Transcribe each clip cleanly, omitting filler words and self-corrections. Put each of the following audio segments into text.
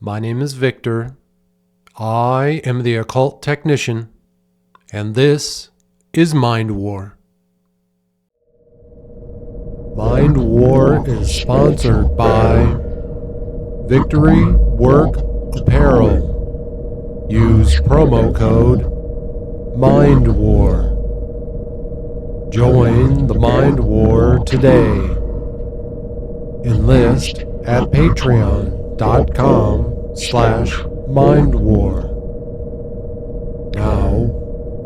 My name is Victor. I am the occult technician, and this is Mind War. Mind War is sponsored by Victory Work Apparel. Use promo code Mind War. Join the Mind War today. Enlist at patreon.com/mindwar. Now,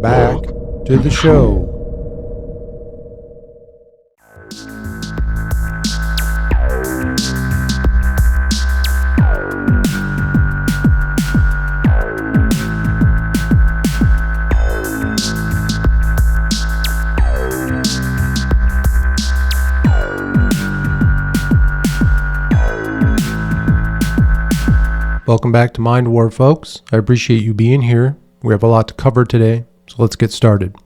back to the show. Welcome back to Mind War, folks. I appreciate you being here. We have a lot to cover today, so let's get started.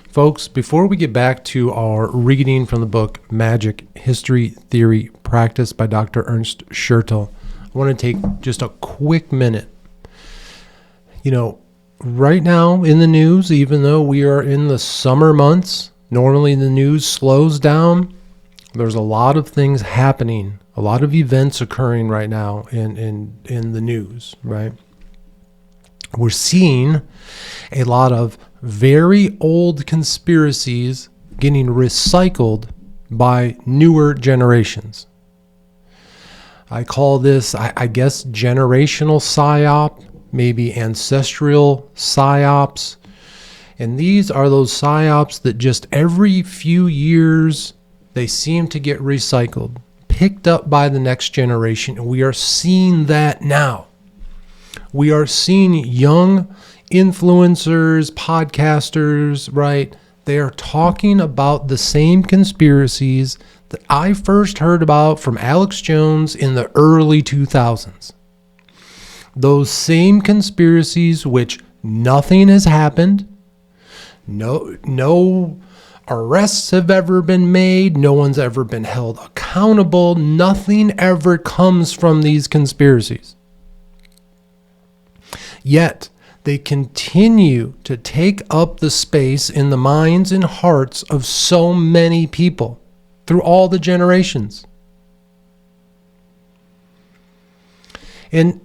Folks, before we get back to our reading from the book Magic History, Theory, Practice by Dr. Ernst Schertl, I want to take just a quick minute. Right now in the news, even though we are in the summer months, normally the news slows down. There's a lot of things happening, a lot of events occurring right now in the news, right? We're seeing a lot of very old conspiracies getting recycled by newer generations. I call this, I guess, generational psyop, maybe ancestral psyops. And these are those psyops that just every few years, they seem to get recycled, picked up by the next generation. And we are seeing that now. We are seeing young influencers, podcasters, right? They are talking about the same conspiracies that I first heard about from Alex Jones in the early 2000s. Those same conspiracies which nothing has happened, no arrests have ever been made, no one's ever been held accountable, nothing ever comes from these conspiracies. Yet, they continue to take up the space in the minds and hearts of so many people through all the generations. And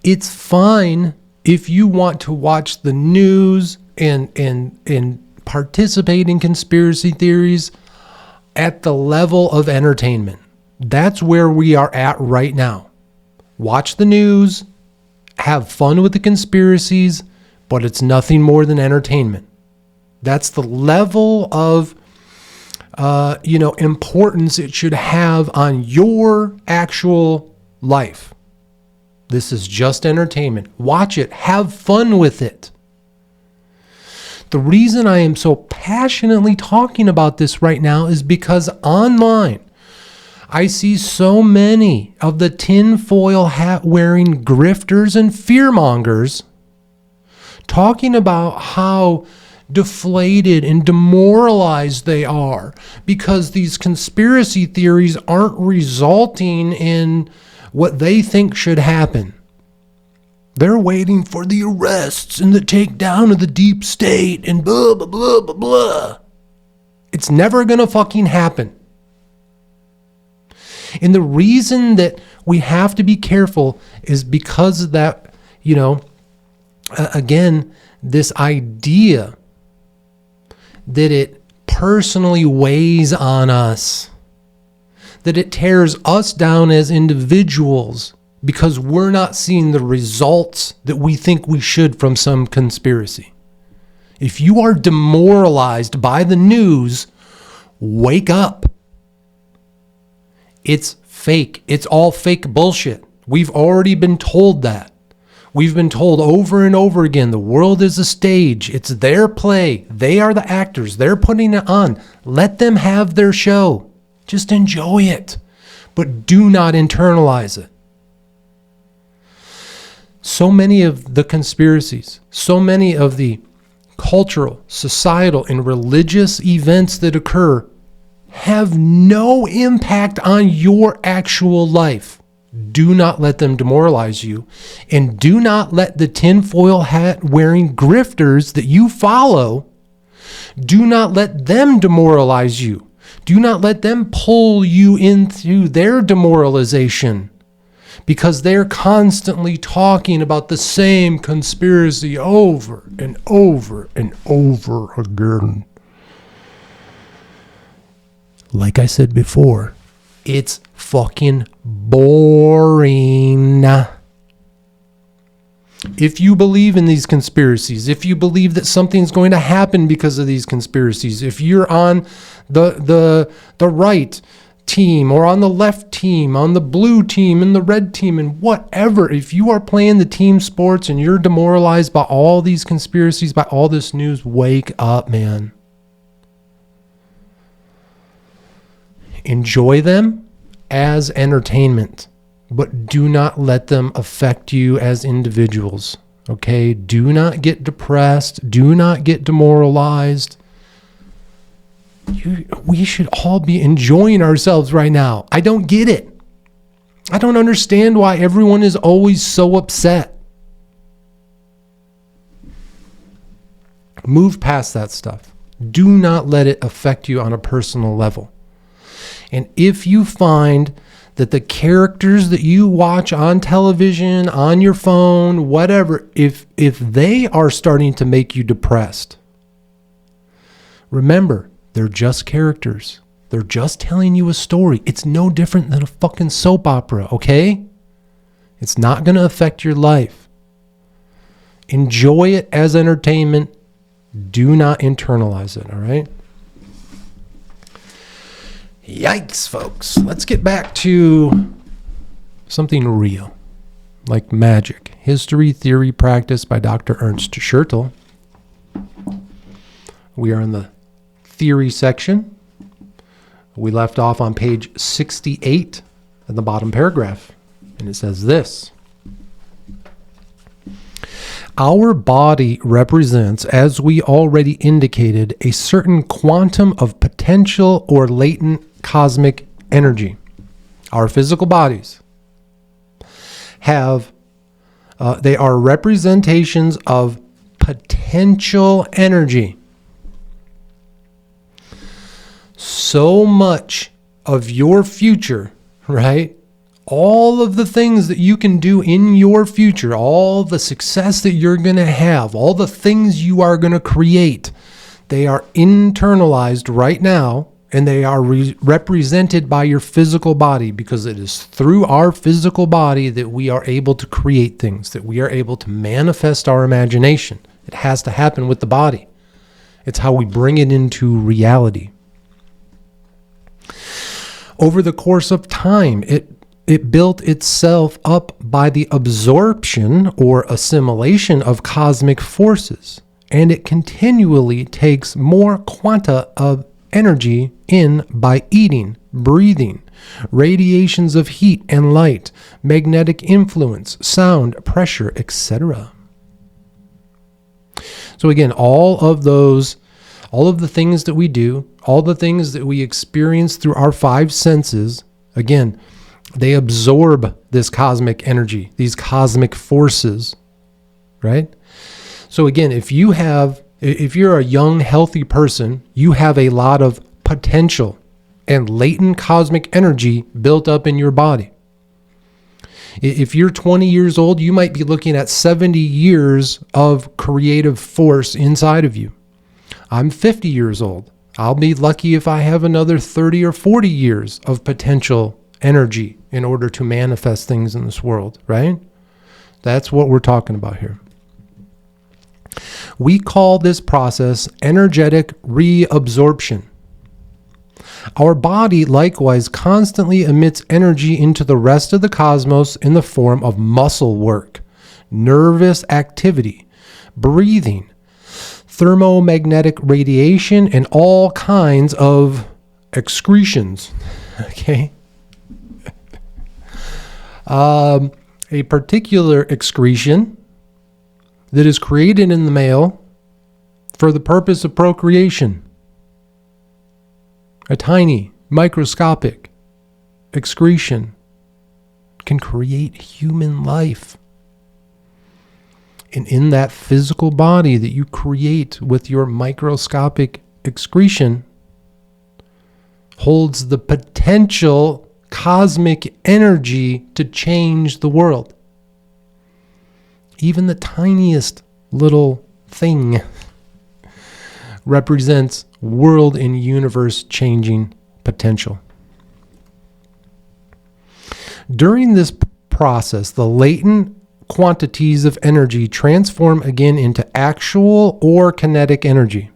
it's fine if you want to watch the news and participate in conspiracy theories at the level of entertainment. That's where we are at right now. Watch the news, have fun with the conspiracies, but it's nothing more than entertainment. That's the level of importance it should have on your actual life. This is just entertainment. Watch it. Have fun with it. The reason I am so passionately talking about this right now is because online, I see so many of the tinfoil hat wearing grifters and fearmongers talking about how deflated and demoralized they are because these conspiracy theories aren't resulting in what they think should happen. They're waiting for the arrests and the takedown of the deep state and blah, blah, blah, blah, blah. It's never going to fucking happen. And the reason that we have to be careful is because of that, again, this idea that it personally weighs on us, that it tears us down as individuals because we're not seeing the results that we think we should from some conspiracy. If you are demoralized by the news, wake up. It's fake. It's all fake bullshit. We've already been told that. We've been told over and over again, the world is a stage. It's their play. They are the actors. They're putting it on. Let them have their show. Just enjoy it. But do not internalize it. So many of the conspiracies, so many of the cultural, societal, and religious events that occur have no impact on your actual life. Do not let them demoralize you. And do not let the tinfoil hat wearing grifters that you follow, do not let them demoralize you. Do not let them pull you into their demoralization, because they're constantly talking about the same conspiracy over and over and over again. Like I said before, it's fucking boring. If you believe in these conspiracies, if you believe that something's going to happen because of these conspiracies, if you're on the right team or on the left team, on the blue team and the red team and whatever, if you are playing the team sports and you're demoralized by all these conspiracies, by all this news, wake up, man. Enjoy them as entertainment, but do not let them affect you as individuals. Okay? Do not get depressed. Do not get demoralized. We should all be enjoying ourselves right now. I don't get it. I don't understand why everyone is always so upset. Move past that stuff. Do not let it affect you on a personal level. And if you find that the characters that you watch on television, on your phone, whatever, if they are starting to make you depressed, remember, they're just characters. They're just telling you a story. It's no different than a fucking soap opera, okay? It's not going to affect your life. Enjoy it as entertainment. Do not internalize it, all right? Yikes, folks. Let's get back to something real, like magic. History, theory, practice by Dr. Ernst Schertl. We are in the theory section. We left off on page 68 in the bottom paragraph, and it says this. Our body represents, as we already indicated, a certain quantum of potential or latent cosmic energy. Our physical bodies have, they are representations of potential energy. So much of your future, right? All of the things that you can do in your future, all the success that you're going to have, all the things you are going to create, they are internalized right now, and they are represented by your physical body, because it is through our physical body that we are able to create things, that we are able to manifest our imagination. It has to happen with the body. It's how we bring it into reality. Over the course of time, it built itself up by the absorption or assimilation of cosmic forces, and it continually takes more quanta of energy in by eating, breathing, radiations of heat and light, magnetic influence, sound, pressure, etc. So again, all of the things that we do, all the things that we experience through our five senses, again, they absorb this cosmic energy, these cosmic forces, right? So again, if you're a young, healthy person, you have a lot of potential and latent cosmic energy built up in your body. If you're 20 years old, you might be looking at 70 years of creative force inside of you. I'm 50 years old. I'll be lucky if I have another 30 or 40 years of potential energy in order to manifest things in this world, right? That's what we're talking about here. We call this process energetic reabsorption. Our body likewise constantly emits energy into the rest of the cosmos in the form of muscle work, nervous activity, breathing, thermomagnetic radiation, and all kinds of excretions. Okay? A particular excretion that is created in the male for the purpose of procreation. A tiny, microscopic excretion can create human life. And in that physical body that you create with your microscopic excretion holds the potential cosmic energy to change the world. Even the tiniest little thing represents world and universe changing potential. During this process, the latent quantities of energy transform again into actual or kinetic energy.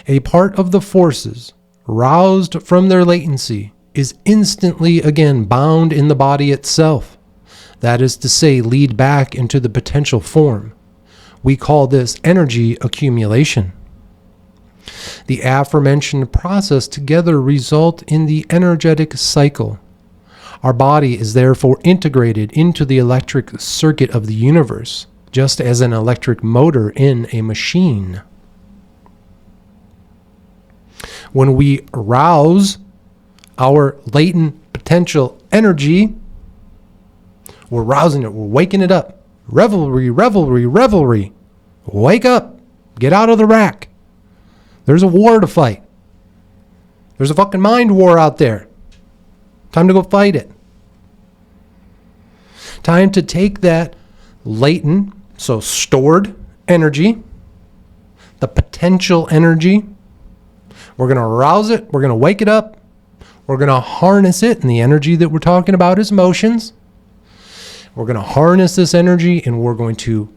A part of the forces roused from their latency is instantly again bound in the body itself. That is to say, lead back into the potential form. We call this energy accumulation. The aforementioned process together result in the energetic cycle. Our body is therefore integrated into the electric circuit of the universe, just as an electric motor in a machine. When we arouse our latent potential energy, we're rousing it, we're waking it up. Revelry, revelry, revelry. Wake up. Get out of the rack. There's a war to fight. There's a fucking mind war out there. Time to go fight it. Time to take that latent, so stored energy, the potential energy. We're going to arouse it. We're going to wake it up. We're going to harness it. And the energy that we're talking about is emotions. We're going to harness this energy and we're going to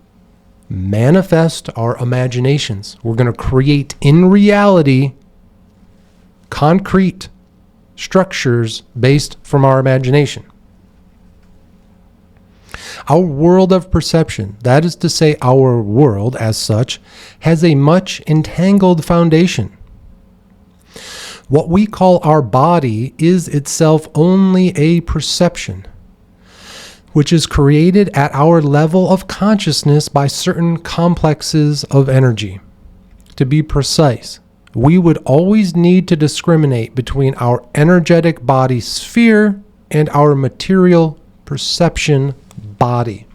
manifest our imaginations. We're going to create in reality concrete structures based from our imagination. Our world of perception, that is to say, our world as such, has a much entangled foundation. What we call our body is itself only a perception, which is created at our level of consciousness by certain complexes of energy. To be precise, we would always need to discriminate between our energetic body sphere and our material perception body.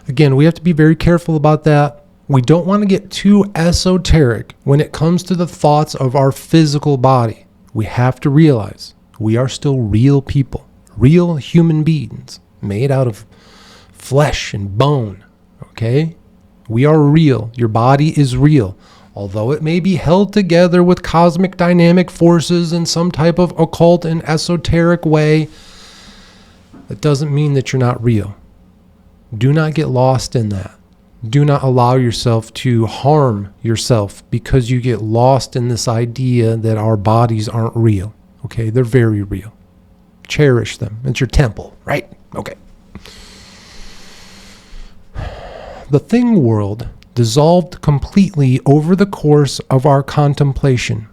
Again, we have to be very careful about that. We don't want to get too esoteric when it comes to the thoughts of our physical body. We have to realize we are still real people, real human beings made out of flesh and bone. Okay? We are real. Your body is real. Although it may be held together with cosmic dynamic forces in some type of occult and esoteric way, that doesn't mean that you're not real. Do not get lost in that. Do not allow yourself to harm yourself because you get lost in this idea that our bodies aren't real. Okay, they're very real. Cherish them. It's your temple, right? Okay. The thing world dissolved completely over the course of our contemplation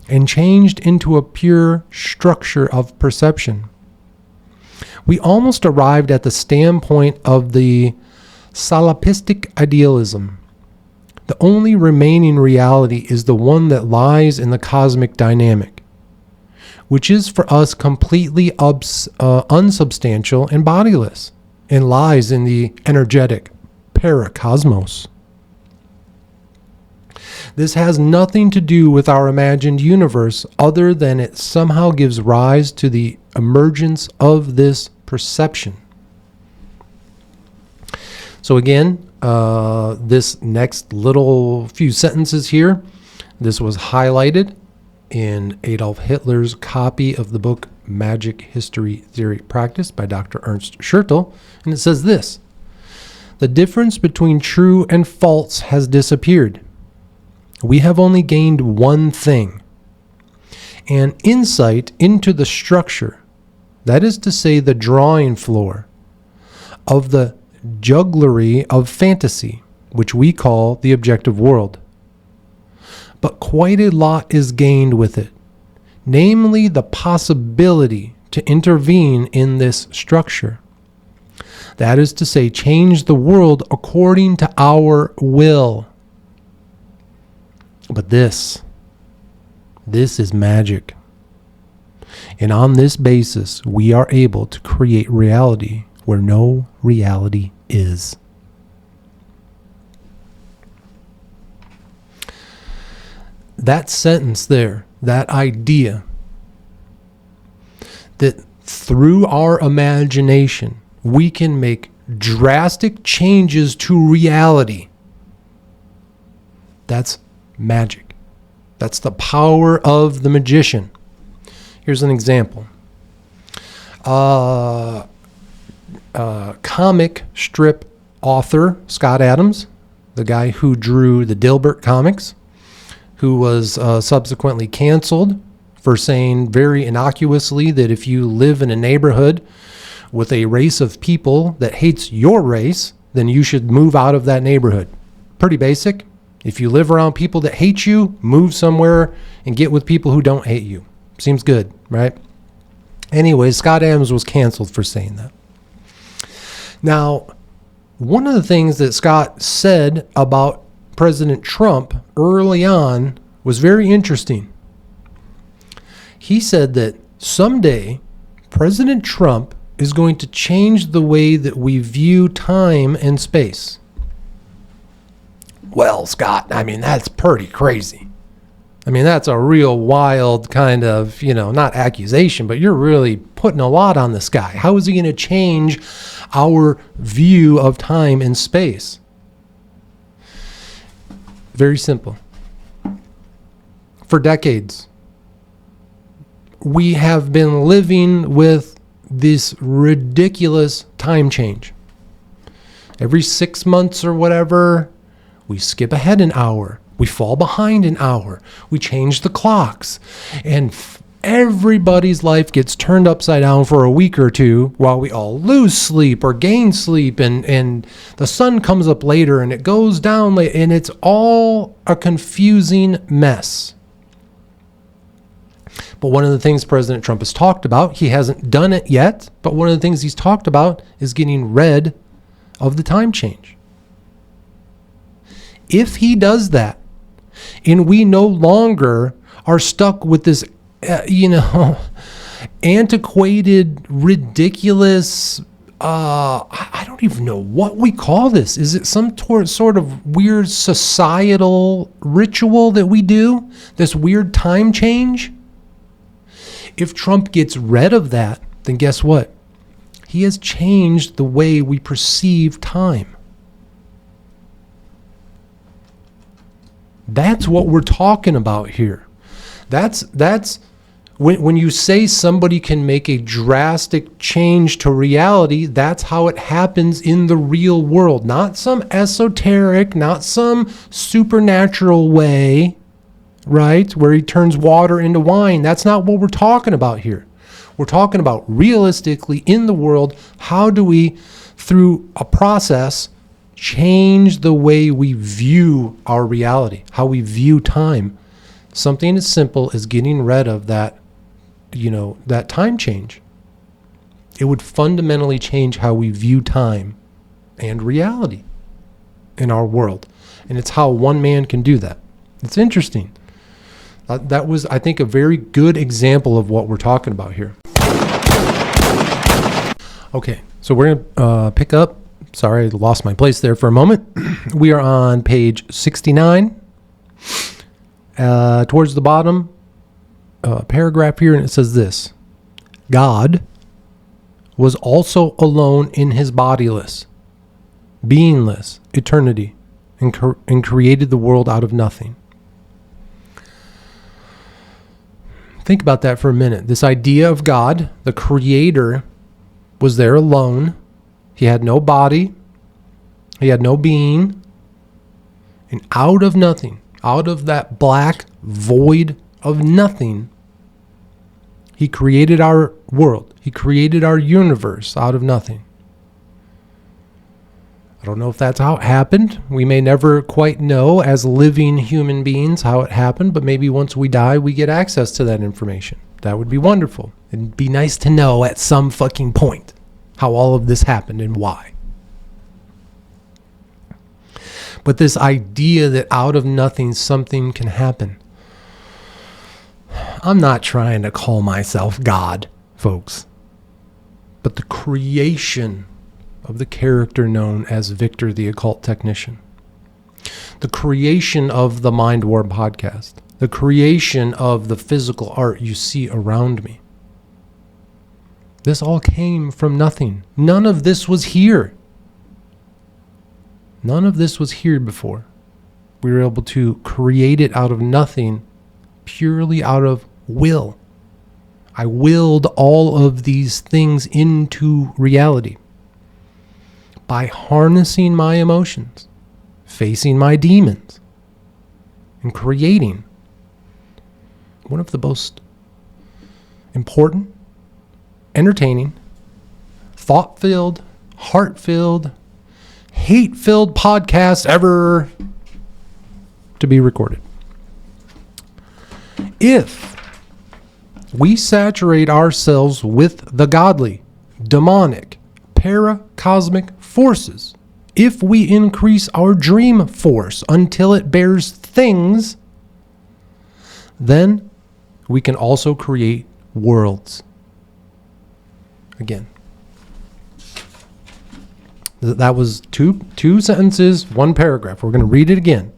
and changed into a pure structure of perception. We almost arrived at the standpoint of the solipsistic idealism. The only remaining reality is the one that lies in the cosmic dynamic, which is for us completely unsubstantial and bodiless, and lies in the energetic paracosmos. This has nothing to do with our imagined universe other than it somehow gives rise to the emergence of this perception. So again, this next little few sentences here, this was highlighted in Adolf Hitler's copy of the book Magic History Theory Practice by Dr. Ernst Schertl, and it says this: the difference between true and false has disappeared. We have only gained one thing, an insight into the structure, that is to say the drawing floor, of the jugglery of fantasy, which we call the objective world. But quite a lot is gained with it, namely the possibility to intervene in this structure. That is to say, change the world according to our will. But this is magic. And on this basis, we are able to create reality where no reality is. That sentence there, that idea that through our imagination, we can make drastic changes to reality. That's magic. That's the power of the magician. Here's an example. Comic strip author Scott Adams, the guy who drew the Dilbert comics, who was subsequently canceled for saying very innocuously that if you live in a neighborhood with a race of people that hates your race, then you should move out of that neighborhood. Pretty basic. If you live around people that hate you, move somewhere and get with people who don't hate you. Seems good, right? Anyway, Scott Adams was canceled for saying that. Now, one of the things that Scott said about President Trump early on was very interesting. He said that someday President Trump is going to change the way that we view time and space. Well, Scott, I mean, that's pretty crazy. I mean, that's a real wild kind of, not accusation, but you're really putting a lot on this guy. How is he going to change our view of time and space? Very simple. For decades, we have been living with this ridiculous time change. Every 6 months or whatever, we skip ahead an hour. We fall behind an hour. We change the clocks. And everybody's life gets turned upside down for a week or two while we all lose sleep or gain sleep. And the sun comes up later and it goes down late. And it's all a confusing mess. But one of the things President Trump has talked about, he hasn't done it yet, but one of the things he's talked about is getting rid of the time change. If he does that, and we no longer are stuck with this, antiquated, ridiculous, I don't even know what we call this. Is it some sort of weird societal ritual that we do? This weird time change? If Trump gets rid of that, then guess what? He has changed the way we perceive time. That's what we're talking about here. That's when you say somebody can make a drastic change to reality, that's how it happens in the real world. Not some esoteric, not some supernatural way, right? Where he turns water into wine. That's not what we're talking about here. We're talking about realistically in the world, how do we, through a process, change the way we view our reality, how we view time. Something as simple as getting rid of that, that time change. It would fundamentally change how we view time and reality in our world. And it's how one man can do that. It's interesting. That was, I think, a very good example of what we're talking about here. Okay, so we're going to pick up. Sorry, I lost my place there for a moment. We are on page 69. Towards the bottom, paragraph here, and it says this. God was also alone in his bodiless, beingless eternity, and created the world out of nothing. Think about that for a minute. This idea of God, the creator, was there alone. He had no body. He had no being. And out of nothing, out of that black void of nothing, he created our world. He created our universe out of nothing. I don't know if that's how it happened. We may never quite know as living human beings how it happened, but maybe once we die, we get access to that information. That would be wonderful. It'd be nice to know at some fucking point how all of this happened and why. But this idea that out of nothing something can happen. I'm not trying to call myself God, folks, but the creation of the character known as Victor the Occult Technician, the creation of the Mind War podcast, the creation of the physical art you see around me. This all came from nothing. None of this was here. None of this was here before. We were able to create it out of nothing, purely out of will. I willed all of these things into reality by harnessing my emotions, facing my demons, and creating one of the most important, entertaining, thought-filled, heart-filled, hate-filled podcasts ever to be recorded. If we saturate ourselves with the godly, demonic, paracosmic forces, if we increase our dream force until it bears things, then we can also create worlds. Again, that was two sentences, one paragraph. We're going to read it again.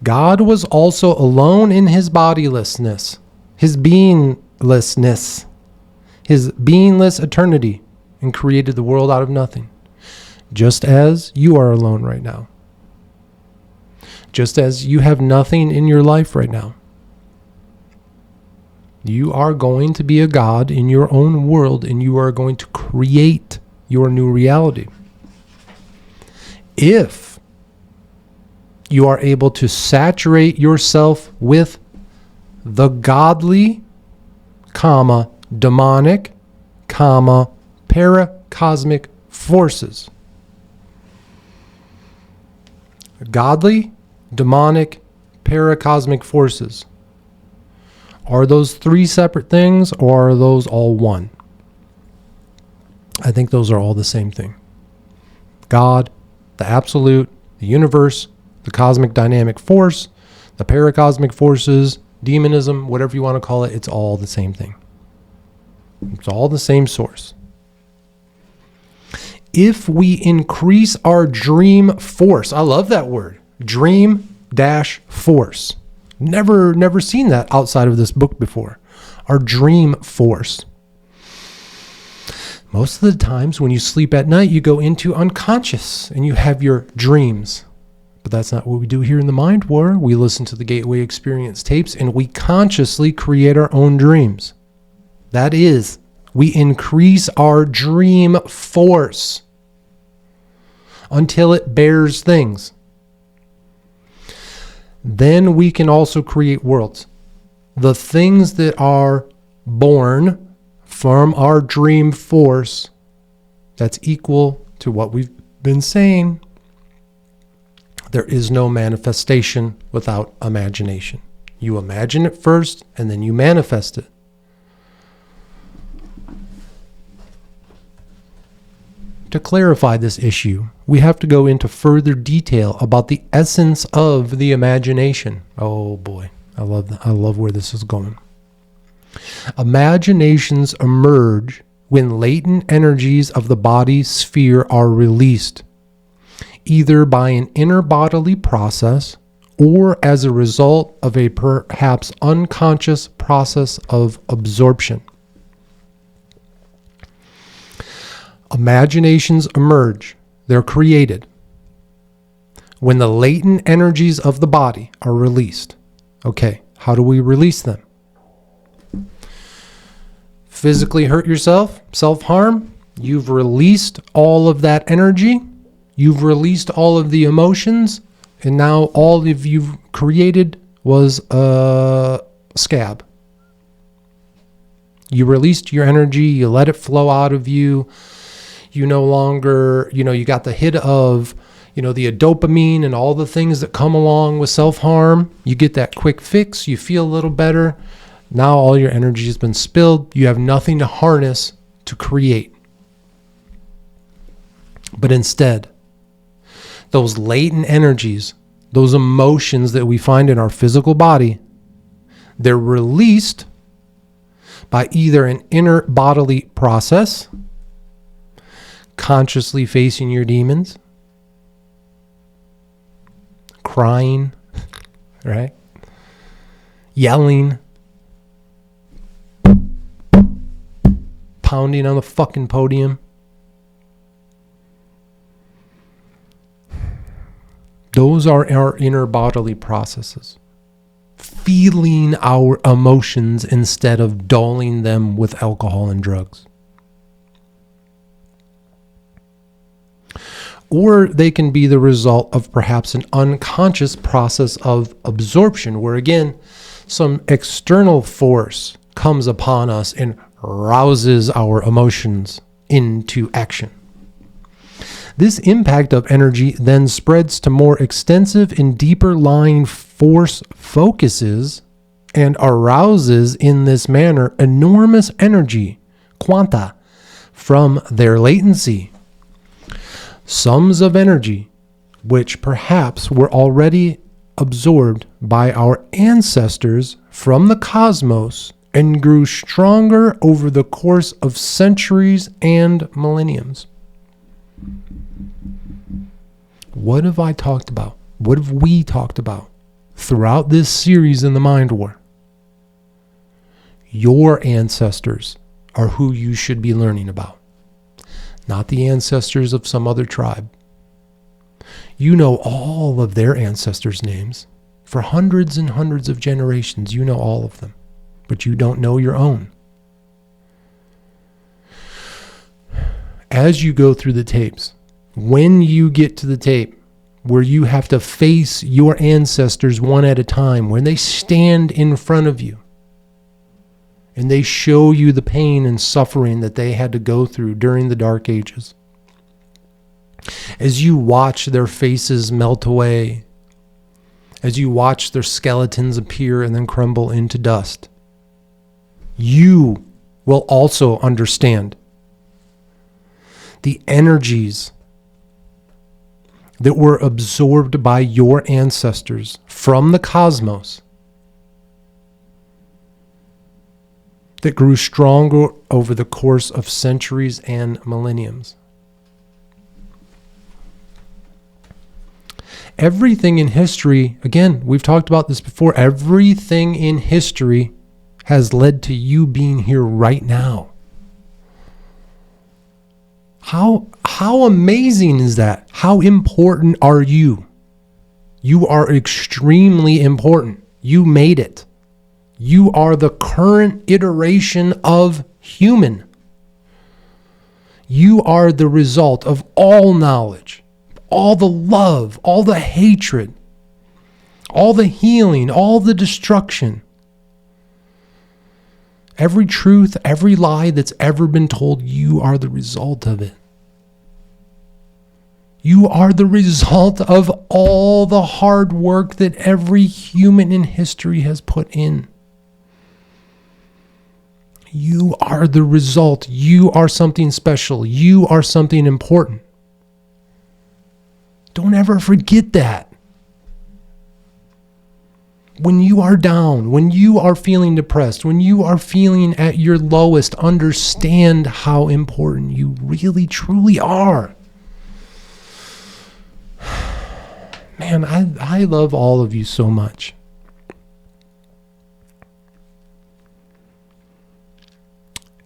God was also alone in his bodilessness, his beinglessness, his beingless eternity, and created the world out of nothing. Just as you are alone right now. Just as you have nothing in your life right now. You are going to be a God in your own world, and you are going to create your new reality. If you are able to saturate yourself with the godly, demonic, paracosmic forces. Godly, demonic, paracosmic forces. Are those three separate things, or are those all one? I think those are all the same thing. God, the absolute, the universe, the cosmic dynamic force, the paracosmic forces, demonism, whatever you want to call it, it's all the same thing. It's all the same source. If we increase our dream force, I love that word, dream-force. Never seen that outside of this book before. Our dream force. Most of the times when you sleep at night, you go into unconscious and you have your dreams. But that's not what we do here in the Mind War. We listen to the Gateway Experience tapes and we consciously create our own dreams. That is, we increase our dream force until it bears things. Then we can also create worlds. The things that are born from our dream force, that's equal to what we've been saying. There is no manifestation without imagination. You imagine it first, and then you manifest it. To clarify this issue, we have to go into further detail about the essence of the imagination. Oh boy, I love where this is going. Imaginations emerge when latent energies of the body sphere are released, either by an inner bodily process or as a result of a perhaps unconscious process of absorption. Imaginations emerge, they're created, when the latent energies of the body are released. Okay, how do we release them? Physically hurt yourself, self-harm, you've released all of that energy, you've released all of the emotions, and now all of you've created was a scab. You released your energy, you let it flow out of you. You no longer, you got the hit of, the dopamine and all the things that come along with self-harm. You get that quick fix. You feel a little better. Now all your energy has been spilled. You have nothing to harness to create. But instead, those latent energies, those emotions that we find in our physical body, They're released by either an inner bodily process, consciously facing your demons, crying, right? Yelling, pounding on the fucking podium. Those are our inner bodily processes. Feeling our emotions instead of dulling them with alcohol and drugs. Or they can be the result of perhaps an unconscious process of absorption, where again, some external force comes upon us and rouses our emotions into action. This impact of energy then spreads to more extensive and deeper lying force focuses and arouses in this manner enormous energy, quanta, from their latency. Sums of energy which perhaps were already absorbed by our ancestors from the cosmos and grew stronger over the course of centuries and millenniums. What have I talked about? What have we talked about throughout this series in the Mind War? Your ancestors are who you should be learning about, not the ancestors of some other tribe. You know all of their ancestors' names. For hundreds and hundreds of generations, you know all of them, but you don't know your own. As you go through the tapes, when you get to the tape where you have to face your ancestors one at a time, when they stand in front of you and they show you the pain and suffering that they had to go through during the Dark Ages, as you watch their faces melt away, as you watch their skeletons appear and then crumble into dust, you will also understand the energies that were absorbed by your ancestors from the cosmos that grew stronger over the course of centuries and millenniums. Everything in history, again, we've talked about this before, everything in history has led to you being here right now. How amazing is that? How important are you? You are extremely important. You made it. You are the current iteration of human. You are the result of all knowledge, all the love, all the hatred, all the healing, all the destruction. Every truth, every lie that's ever been told, you are the result of it. You are the result of all the hard work that every human in history has put in. You are the result. You are something special. You are something important. Don't ever forget that. When you are down, when you are feeling depressed, when you are feeling at your lowest, understand how important you really, truly are. Man, I love all of you so much.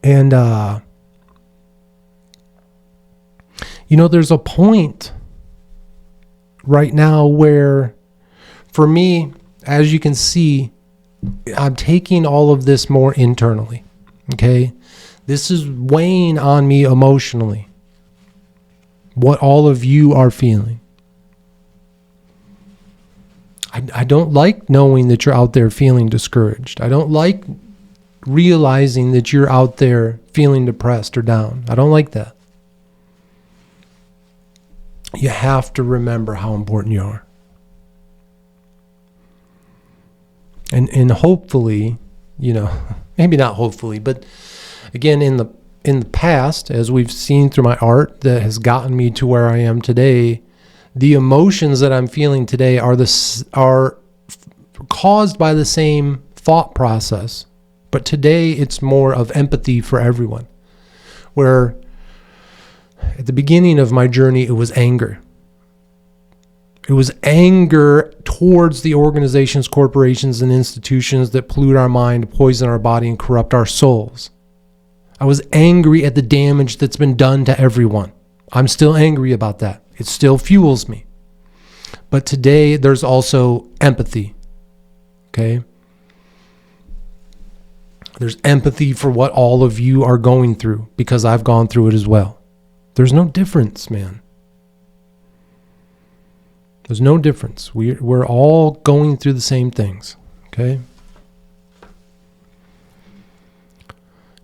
And, there's a point right now where, for me, as you can see, I'm taking all of this more internally. Okay? This is weighing on me emotionally. What all of you are feeling. I don't like knowing that you're out there feeling discouraged. I don't like realizing that you're out there feeling depressed or down. I don't like that. You have to remember how important you are. And hopefully, maybe not hopefully, but again, in the past, as we've seen through my art that has gotten me to where I am today, the emotions that I'm feeling today are caused by the same thought process. But today it's more of empathy for everyone. Where at the beginning of my journey, it was anger. It was anger towards the organizations, corporations, and institutions that pollute our mind, poison our body, and corrupt our souls. I was angry at the damage that's been done to everyone. I'm still angry about that. It still fuels me. But today, there's also empathy. Okay? There's empathy for what all of you are going through, because I've gone through it as well. There's no difference, man. There's no difference. We're all going through the same things. Okay?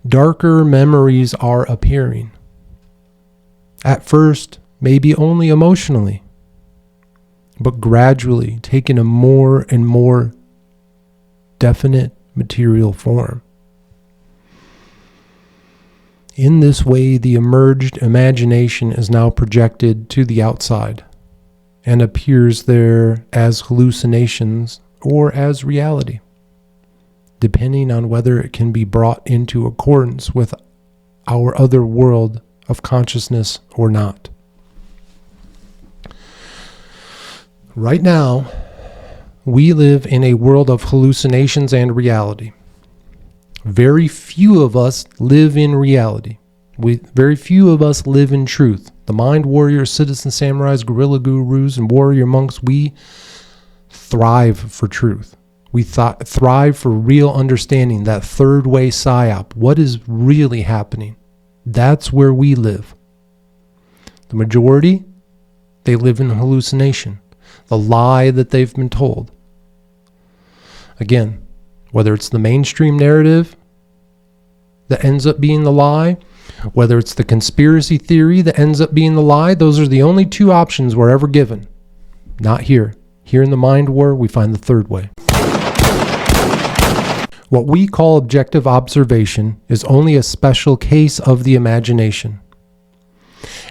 Darker memories are appearing. At first, maybe only emotionally, but gradually taking a more and more definite material form. In this way, the emerged imagination is now projected to the outside and appears there as hallucinations or as reality, depending on whether it can be brought into accordance with our other world of consciousness or not. Right now, we live in a world of hallucinations and reality. Very few of us live in reality. Very few of us live in truth. The mind warriors, citizen samurais, guerrilla gurus, and warrior monks, we thrive for truth. We thrive for real understanding, that third way psyop. What is really happening? That's where we live. The majority, they live in hallucination. The lie that they've been told. Again, whether it's the mainstream narrative that ends up being the lie, whether it's the conspiracy theory that ends up being the lie, those are the only two options we're ever given. Not here. Here in the mind war, we find the third way. What we call objective observation is only a special case of the imagination.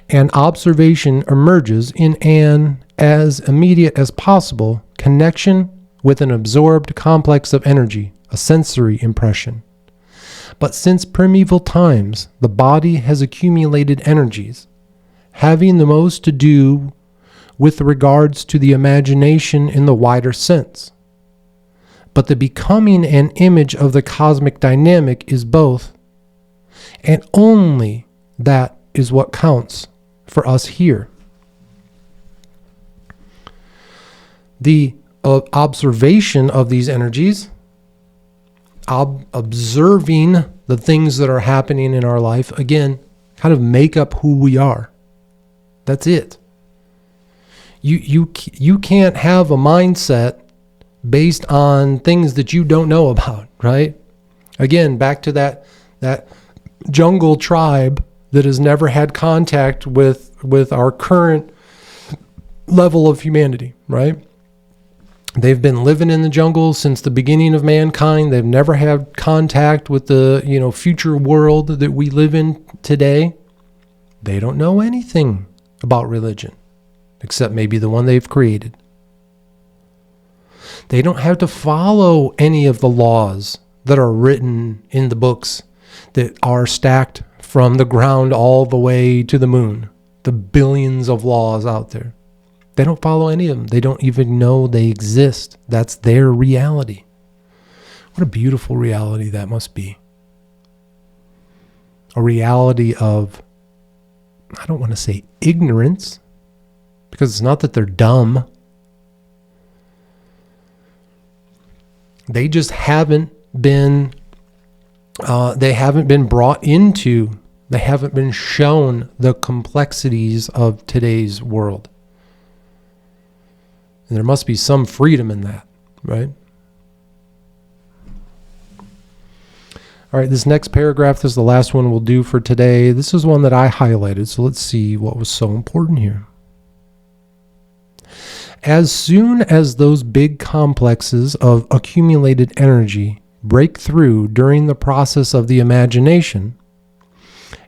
And observation emerges in an, as immediate as possible, connection with an absorbed complex of energy, a sensory impression. But since primeval times, the body has accumulated energies, having the most to do with regards to the imagination in the wider sense. But the becoming an image of the cosmic dynamic is both, and only that is what counts for us here. The observation of these energies, observing the things that are happening in our life, again, kind of make up who we are. That's it. You can't have a mindset based on things that you don't know about, right? Again, back to that jungle tribe that has never had contact with our current level of humanity, right? They've been living in the jungle since the beginning of mankind. They've never had contact with the, future world that we live in today. They don't know anything about religion, except maybe the one they've created. They don't have to follow any of the laws that are written in the books that are stacked from the ground all the way to the moon. The billions of laws out there. They don't follow any of them. They don't even know they exist. That's their reality. What a beautiful reality that must be. A reality of, I don't want to say ignorance, because it's not that they're dumb. They just haven't been brought into, they haven't been shown the complexities of today's world. And there must be some freedom in that, right? All right, this next paragraph, this is the last one we'll do for today. This is one that I highlighted, so let's see what was so important here. As soon as those big complexes of accumulated energy break through during the process of the imagination,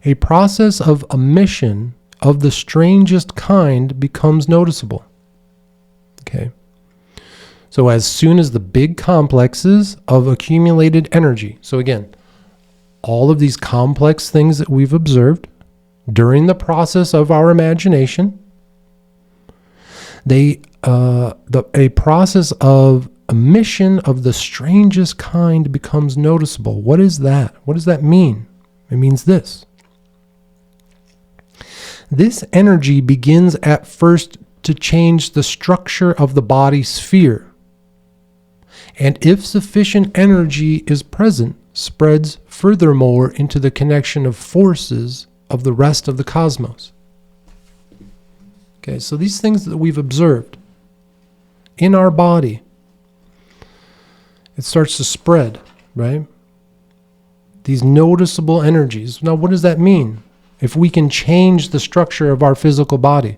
a process of emission of the strangest kind becomes noticeable. Okay. So as soon as the big complexes of accumulated energy, so again, all of these complex things that we've observed during the process of our imagination, a process of emission of the strangest kind becomes noticeable. What is that? What does that mean? It means this. This energy begins at first to change the structure of the body sphere. And if sufficient energy is present, spreads furthermore into the connection of forces of the rest of the cosmos. Okay, so these things that we've observed in our body, it starts to spread, right? These noticeable energies. Now, what does that mean? If we can change the structure of our physical body.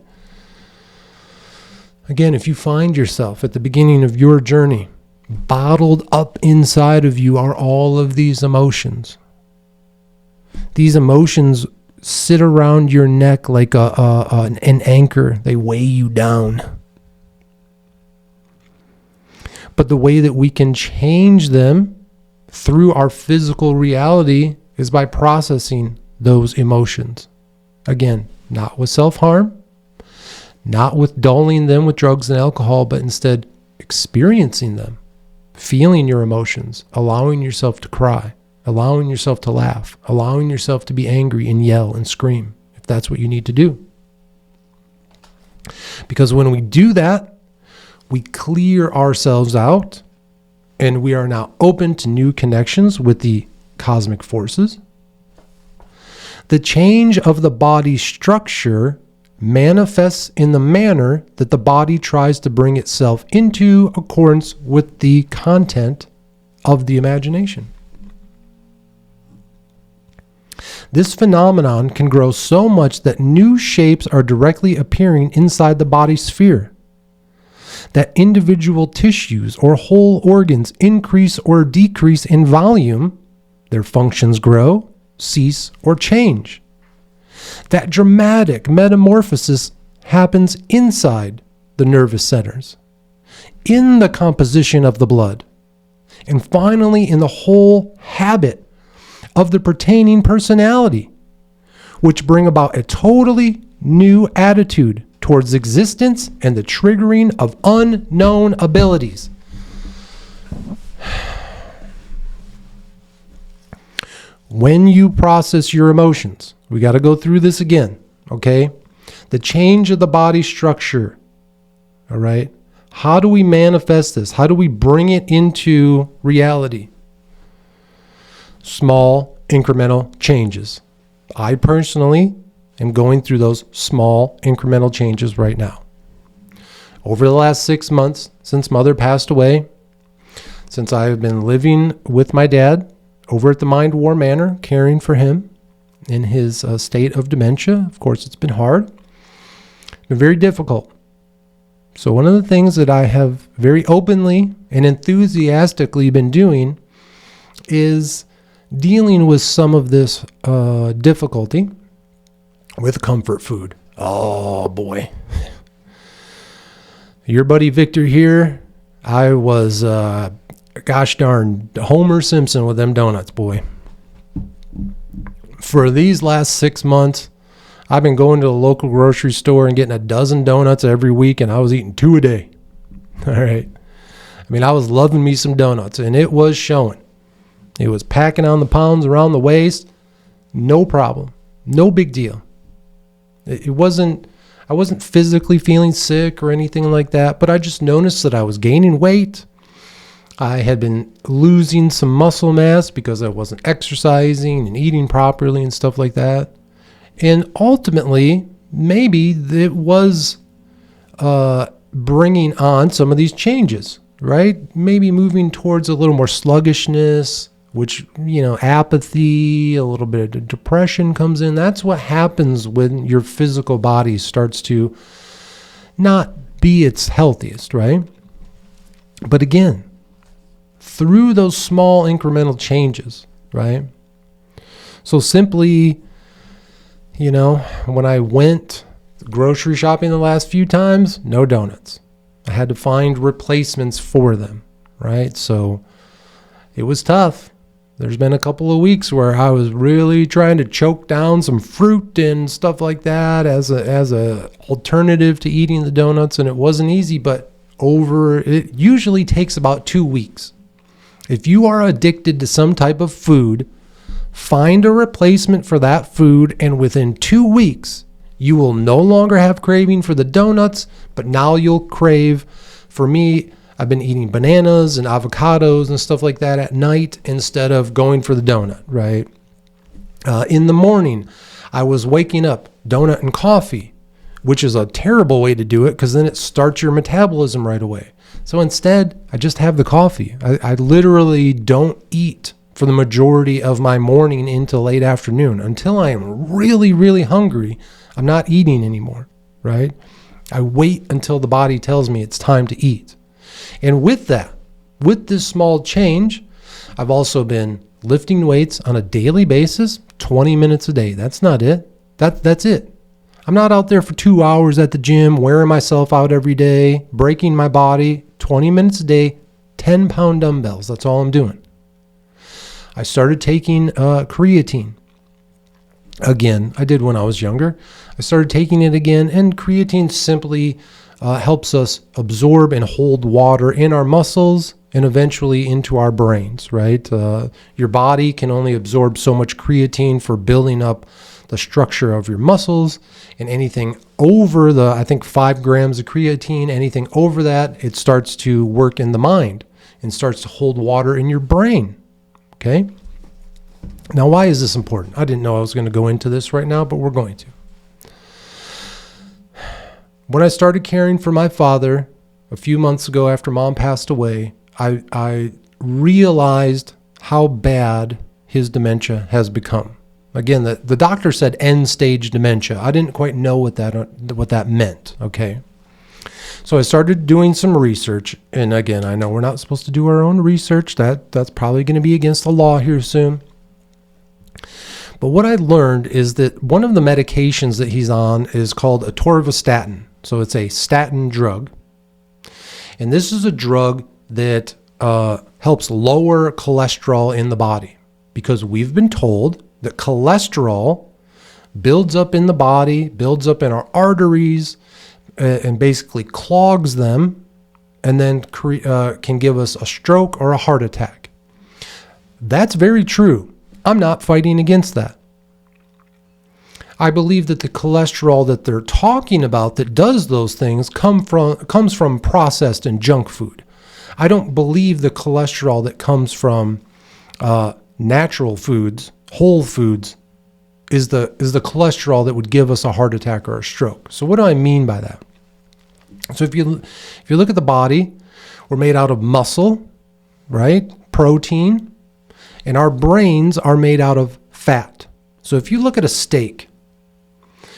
Again, if you find yourself at the beginning of your journey, bottled up inside of you are all of these emotions. These emotions sit around your neck like an anchor. They weigh you down. But the way that we can change them through our physical reality is by processing those emotions. Again, not with self-harm, not with dulling them with drugs and alcohol, but instead experiencing them, feeling your emotions, allowing yourself to cry, allowing yourself to laugh, allowing yourself to be angry and yell and scream, if that's what you need to do. Because when we do that, we clear ourselves out and we are now open to new connections with the cosmic forces. The change of the body structure manifests in the manner that the body tries to bring itself into accordance with the content of the imagination. This phenomenon can grow so much that new shapes are directly appearing inside the body sphere, that individual tissues or whole organs increase or decrease in volume, their functions grow, cease, or change. That dramatic metamorphosis happens inside the nervous centers, in the composition of the blood, and finally in the whole habit of the pertaining personality, which bring about a totally new attitude towards existence and the triggering of unknown abilities. When you process your emotions, we got to go through this again, okay? The change of the body structure, all right? How do we manifest this? How do we bring it into reality? Small, incremental changes. I personally am going through those small, incremental changes right now. Over the last 6 months, since Mother passed away, since I have been living with my dad over at the Mind War Manor, caring for him in his state of dementia. Of course, it's been hard, been very difficult. So one of the things that I have very openly and enthusiastically been doing is dealing with some of this difficulty with comfort food. Oh boy. Your buddy Victor here, I was gosh darn Homer Simpson with them donuts, boy. For these last 6 months, I've been going to the local grocery store and getting a dozen donuts every week, and I was eating 2 a day. All right. I mean, I was loving me some donuts, and it was showing. It was packing on the pounds around the waist. No problem. No big deal. I wasn't physically feeling sick or anything like that, but I just noticed that I was gaining weight. I had been losing some muscle mass because I wasn't exercising and eating properly and stuff like that. And ultimately, maybe it was bringing on some of these changes, right? Maybe moving towards a little more sluggishness, which, apathy, a little bit of depression comes in. That's what happens when your physical body starts to not be its healthiest, right? But again, through those small incremental changes, right? So simply, when I went grocery shopping the last few times, no donuts. I had to find replacements for them, right? So it was tough. There's been a couple of weeks where I was really trying to choke down some fruit and stuff like that as a alternative to eating the donuts, and it wasn't easy, but it usually takes about 2 weeks. If you are addicted to some type of food, find a replacement for that food, and within 2 weeks, you will no longer have craving for the donuts, but now you'll crave. For me, I've been eating bananas and avocados and stuff like that at night instead of going for the donut, right? In the morning, I was waking up, donut and coffee, which is a terrible way to do it because then it starts your metabolism right away. So instead, I just have the coffee. I literally don't eat for the majority of my morning into late afternoon. Until I am really, really hungry, I'm not eating anymore, right? I wait until the body tells me it's time to eat. And with this small change, I've also been lifting weights on a daily basis, 20 minutes a day. That's not it. That's it. I'm not out there for 2 hours at the gym, wearing myself out every day, breaking my body. 20 minutes a day, 10-pound dumbbells. That's all I'm doing. I started taking creatine. Again, I did when I was younger. I started taking it again, and creatine simply helps us absorb and hold water in our muscles and eventually into our brains, right? Your body can only absorb so much creatine for building up the structure of your muscles, and anything over I think 5 grams of creatine, anything over that, it starts to work in the mind and starts to hold water in your brain, okay? Now, why is this important? I didn't know I was going to go into this right now, but we're going to. When I started caring for my father a few months ago after Mom passed away, I realized how bad his dementia has become. Again, the doctor said end-stage dementia. I didn't quite know what that meant, okay? So I started doing some research, and again, I know we're not supposed to do our own research. That's probably going to be against the law here soon. But what I learned is that one of the medications that he's on is called atorvastatin. So it's a statin drug. And this is a drug that helps lower cholesterol in the body, because we've been told that cholesterol builds up in the body, builds up in our arteries, and basically clogs them, and then can give us a stroke or a heart attack. That's very true. I'm not fighting against that. I believe that the cholesterol that they're talking about that does those things comes from processed and junk food. I don't believe the cholesterol that comes from natural foods, whole foods, is the cholesterol that would give us a heart attack or a stroke. So what do I mean by that? So if you look at the body, we're made out of muscle, right? Protein, and our brains are made out of fat. So if you look at a steak,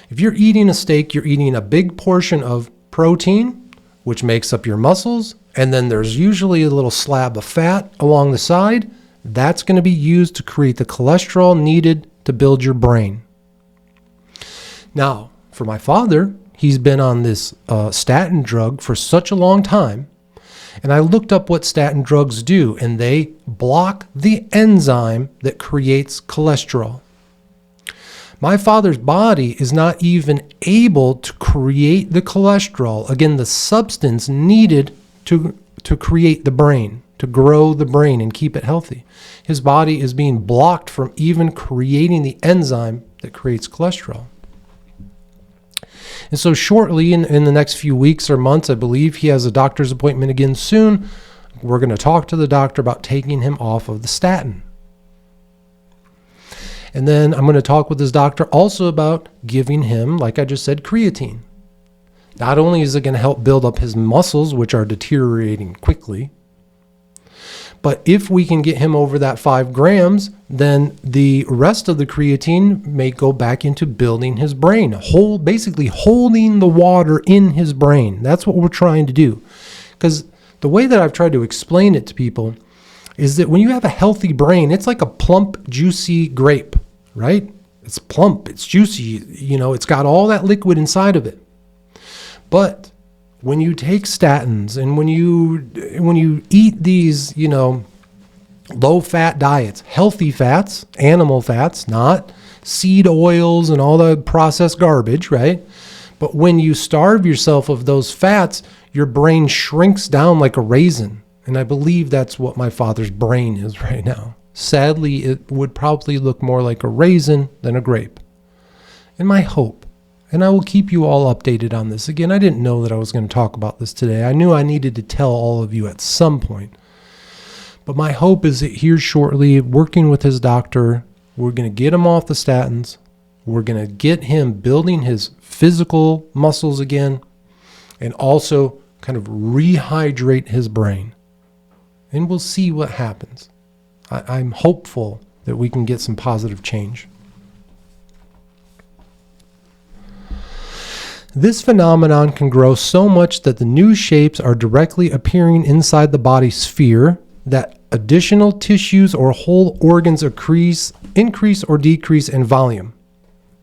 if you're eating a steak, you're eating a big portion of protein, which makes up your muscles, and then there's usually a little slab of fat along the side. That's going to be used to create the cholesterol needed to build your brain. Now, for my father, he's been on this statin drug for such a long time, and I looked up what statin drugs do, and they block the enzyme that creates cholesterol. My father's body is not even able to create the cholesterol, again, the substance needed to create the brain, to grow the brain and keep it healthy. His body is being blocked from even creating the enzyme that creates cholesterol. And so shortly, in the next few weeks or months, I believe he has a doctor's appointment again soon. We're going to talk to the doctor about taking him off of the statin. And then I'm going to talk with his doctor also about giving him, like I just said, creatine. Not only is it going to help build up his muscles, which are deteriorating quickly, but if we can get him over that 5 grams, then the rest of the creatine may go back into building his brain, basically holding the water in his brain. That's what we're trying to do. Because the way that I've tried to explain it to people is that when you have a healthy brain, it's like a plump, juicy grape, right? It's plump, it's juicy, it's got all that liquid inside of it. But when you take statins and when you eat these, low fat diets, healthy fats, animal fats, not seed oils and all the processed garbage, right? But when you starve yourself of those fats, your brain shrinks down like a raisin. And I believe that's what my father's brain is right now. Sadly, it would probably look more like a raisin than a grape. And my hope, and I will keep you all updated on this. Again, I didn't know that I was going to talk about this today. I knew I needed to tell all of you at some point. But my hope is that here shortly, working with his doctor, we're going to get him off the statins. We're going to get him building his physical muscles again and also kind of rehydrate his brain. And we'll see what happens. I'm hopeful that we can get some positive change. This phenomenon can grow so much that the new shapes are directly appearing inside the body sphere, that additional tissues or whole organs increase or decrease in volume.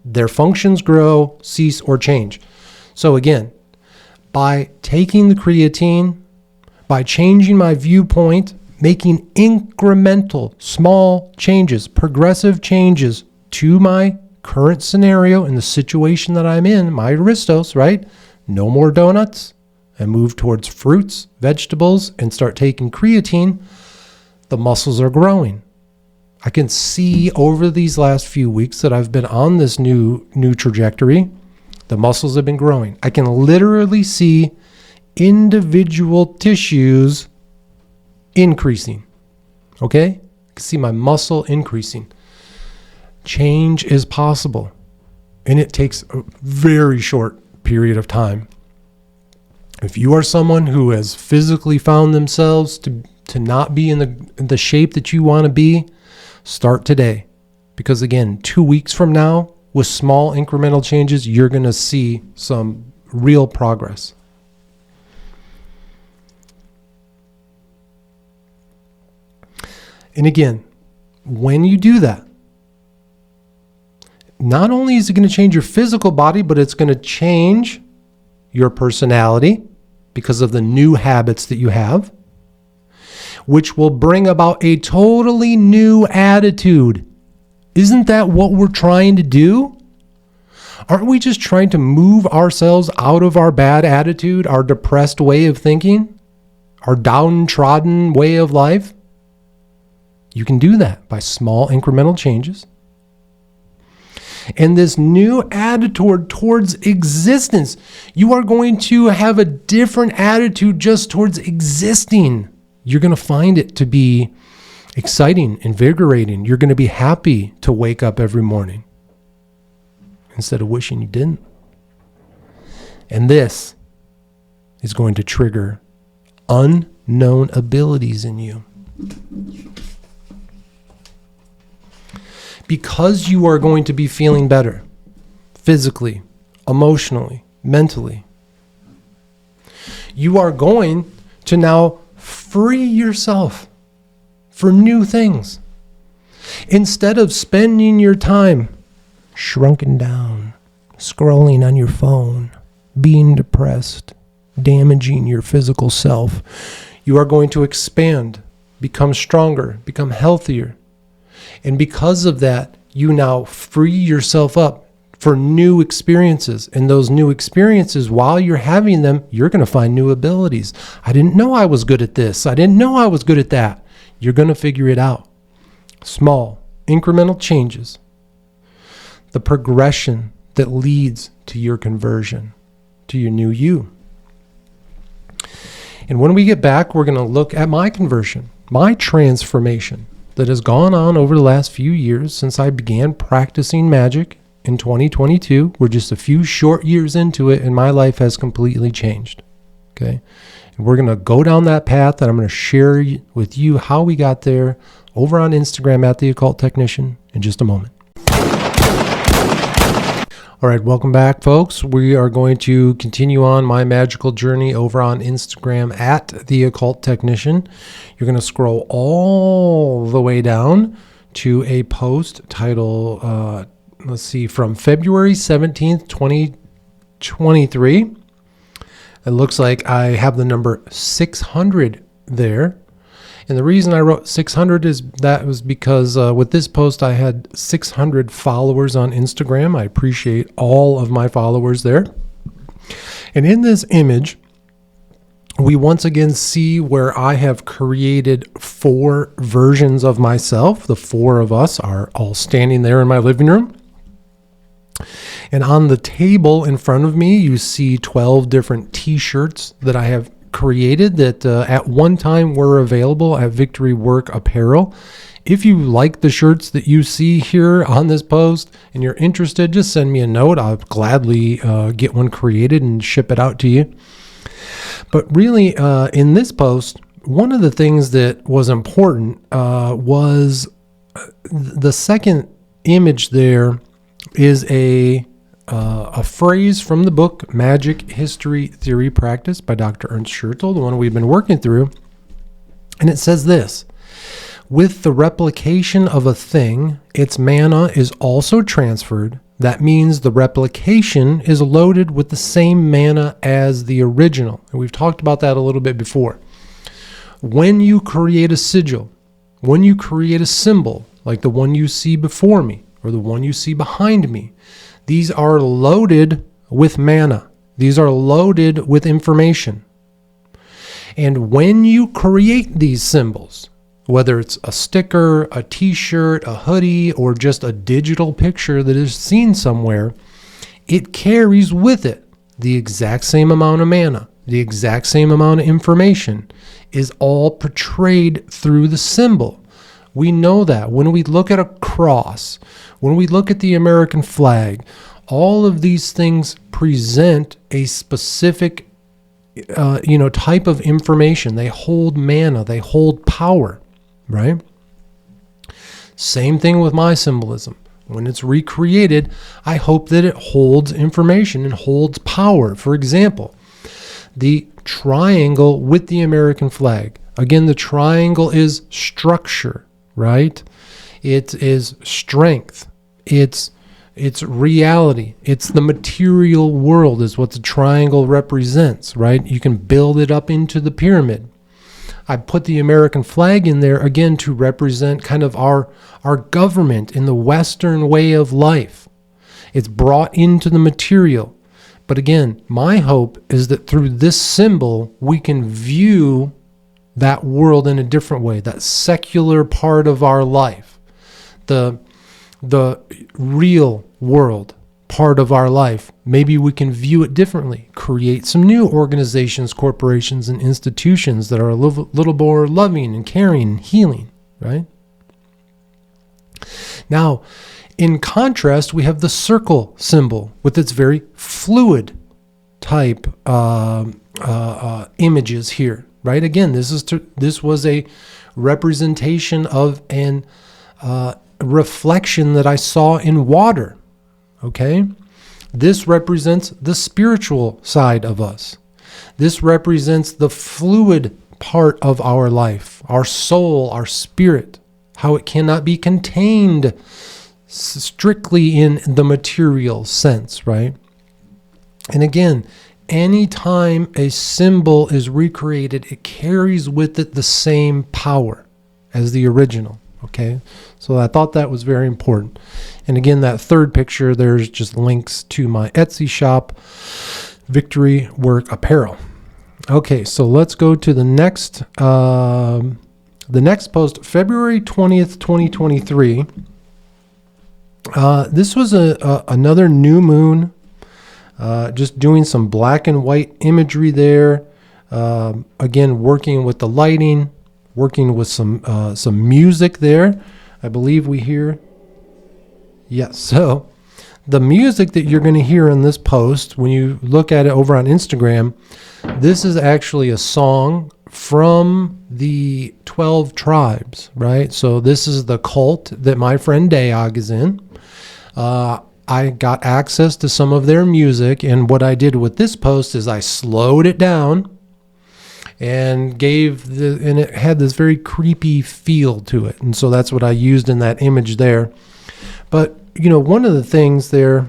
Their functions grow, cease, or change. So again, by taking the creatine, by changing my viewpoint, making incremental, small changes, progressive changes to my current scenario in the situation that I'm in, my aristos, right? No more donuts, and move towards fruits, vegetables, and start taking creatine, the muscles are growing. I can see over these last few weeks that I've been on this new trajectory, the muscles have been growing. I can literally see individual tissues increasing. Okay? I can see my muscle increasing. Change is possible, and it takes a very short period of time. If you are someone who has physically found themselves to not be in the shape that you want to be, start today. Because again, 2 weeks from now, with small incremental changes, you're going to see some real progress. And again, when you do that, not only is it going to change your physical body, but it's going to change your personality because of the new habits that you have, which will bring about a totally new attitude. Isn't that what we're trying to do? Aren't we just trying to move ourselves out of our bad attitude, our depressed way of thinking, our downtrodden way of life? You can do that by small incremental changes. And this new attitude towards existence, you are going to have a different attitude just towards existing. You're going to find it to be exciting, invigorating. You're going to be happy to wake up every morning instead of wishing you didn't. And this is going to trigger unknown abilities in you. Because you are going to be feeling better physically, emotionally, mentally, you are going to now free yourself for new things. Instead of spending your time shrunken down, scrolling on your phone, being depressed, damaging your physical self, you are going to expand, become stronger, become healthier. And because of that, you now free yourself up for new experiences. And those new experiences, while you're having them, you're going to find new abilities. I didn't know I was good at this. I didn't know I was good at that. You're going to figure it out. Small, incremental changes. The progression that leads to your conversion, to your new you. And when we get back, we're going to look at my conversion, my transformation that has gone on over the last few years since I began practicing magic in 2022. We're just a few short years into it, and my life has completely changed. Okay? And we're going to go down that path, and I'm going to share with you how we got there over on Instagram at The Occult Technician in just a moment. All right, welcome back, folks. We are going to continue on my magical journey over on Instagram at The Occult Technician. You're going to scroll all the way down to a post titled, from February 17th, 2023. It looks like I have the number 600 there. And the reason I wrote 600 is that was because with this post, I had 600 followers on Instagram. I appreciate all of my followers there. And in this image, we once again see where I have created 4 versions of myself. The 4 of us are all standing there in my living room. And on the table in front of me, you see 12 different t-shirts that I have created that at one time were available at Victory Work Apparel. If you like the shirts that you see here on this post and you're interested, just send me a note. I'll gladly get one created and ship it out to you. But really, in this post, one of the things that was important was the second image there is a phrase from the book Magic History Theory Practice by Dr. Ernst Schertl, the one we've been working through. And it says this: with the replication of a thing, its mana is also transferred. That means the replication is loaded with the same mana as the original. And we've talked about that a little bit before. When you create a sigil, when you create a symbol, like the one you see before me or the one you see behind me, these are loaded with mana. These are loaded with information. And when you create these symbols, whether it's a sticker, a t-shirt, a hoodie, or just a digital picture that is seen somewhere, it carries with it the exact same amount of mana, the exact same amount of information is all portrayed through the symbol. We know that when we look at a cross, when we look at the American flag, all of these things present a specific type of information. They hold mana, they hold power. Right? Same thing with my symbolism. When it's recreated, I hope that it holds information and holds power. For example, the triangle with the American flag. Again, the triangle is structure, right? It is strength. It's reality. It's the material world is what the triangle represents, right? You can build it up into the pyramid. I put the American flag in there again to represent kind of our government in the Western way of life. It's brought into the material. But again, my hope is that through this symbol, we can view that world in a different way, that secular part of our life, the real world part of our life. Maybe we can view it differently, create some new organizations, corporations, and institutions that are a little more loving and caring and healing, right? Now, in contrast, we have the circle symbol with its very fluid type images here, right? Again, this was a representation of an reflection that I saw in water. Okay? This represents the spiritual side of us. This represents the fluid part of our life, our soul, our spirit, how it cannot be contained strictly in the material sense, right? And again, anytime a symbol is recreated, it carries with it the same power as the original. Okay, so I thought that was very important. And again, that third picture, there's just links to my Etsy shop, Victory Work Apparel. Okay, so let's go to the next post, February 20th, 2023. This was another new moon, just doing some black and white imagery there. Again, working with the lighting, working with some music there. I believe we hear. Yes. So the music that you're going to hear in this post, when you look at it over on Instagram, this is actually a song from the 12 tribes, right? So this is the cult that my friend Dayog is in. I got access to some of their music, and what I did with this post is I slowed it down and it had this very creepy feel to it. And so that's what I used in that image there. But, one of the things there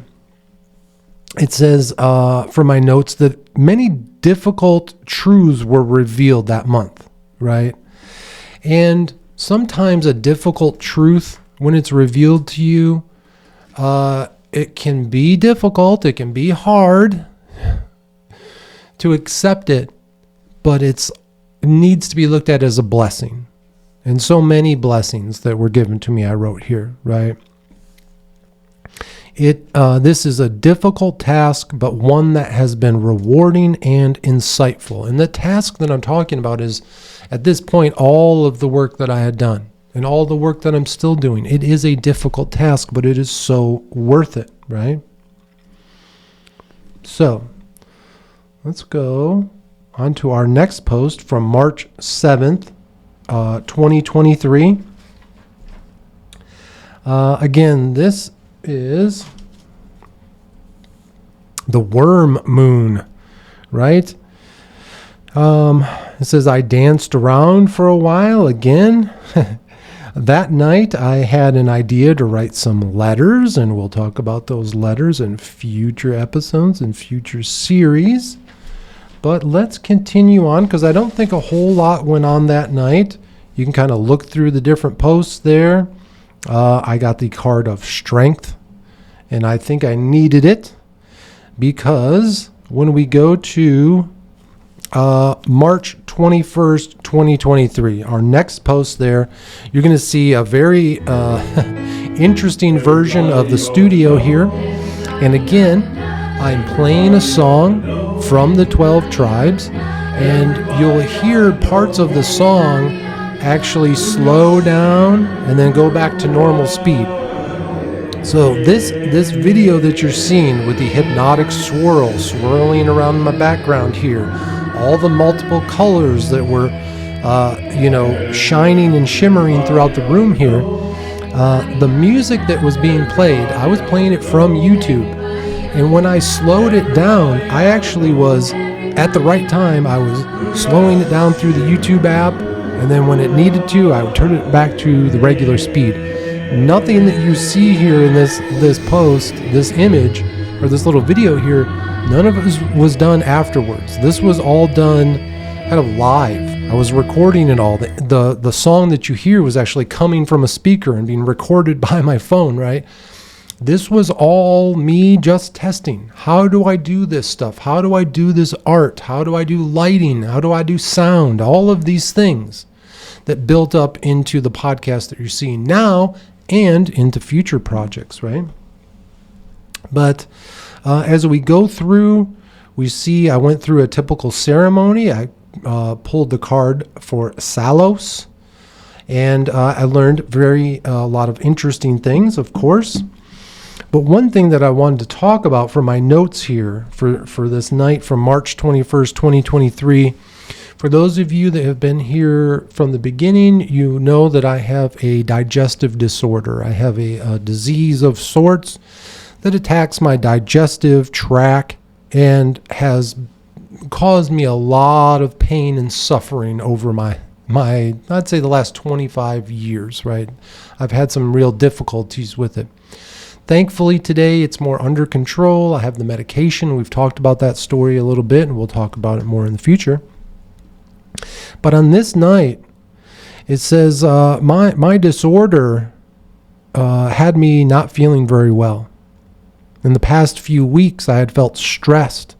it says from my notes that many difficult truths were revealed that month, right? And sometimes a difficult truth, when it's revealed to you, it can be difficult, it can be hard to accept it, but it needs to be looked at as a blessing. And so many blessings that were given to me, I wrote here, right? This is a difficult task, but one that has been rewarding and insightful. And the task that I'm talking about is, at this point, all of the work that I had done and all the work that I'm still doing. It is a difficult task, but it is so worth it, right? So let's go on to our next post from March 7th, 2023. Again, this is the worm moon, right? It says, I danced around for a while again. That night I had an idea to write some letters, and we'll talk about those letters in future episodes and future series. But let's continue on, because I don't think a whole lot went on that night. You can kind of look through the different posts there. I got the card of strength, and I think I needed it, because when we go to March 21st, 2023, our next post there, you're going to see a very interesting version of the studio here. And again, I'm playing a song from the 12 tribes, and you'll hear parts of the song actually slow down and then go back to normal speed. So this video that you're seeing with the hypnotic swirling around my background here, all the multiple colors that were shining and shimmering throughout the room here, the music that was being played, I was playing it from YouTube. And when I slowed it down, I actually was, at the right time, I was slowing it down through the YouTube app, and then when it needed to, I would turn it back to the regular speed. Nothing that you see here in this post, this image, or this little video here, none of it was done afterwards. This was all done kind of live. I was recording it all. The song that you hear was actually coming from a speaker and being recorded by my phone, right? This was all me just testing. How do I do this stuff? How do I do this art? How do I do lighting? How do I do sound? All of these things that built up into the podcast that you're seeing now and into future projects, right? But as we go through, we see I went through a typical ceremony. I pulled the card for Salos, and I learned a lot of interesting things, of course. But one thing that I wanted to talk about for my notes here for this night from March 21st, 2023, for those of you that have been here from the beginning, you know that I have a digestive disorder. I have a disease of sorts that attacks my digestive tract and has caused me a lot of pain and suffering over my I'd say the last 25 years, right? I've had some real difficulties with it. Thankfully today it's more under control. I have the medication. We've talked about that story a little bit, and we'll talk about it more in the future. But on this night, it says my disorder had me not feeling very well. In the past few weeks, I had felt stressed.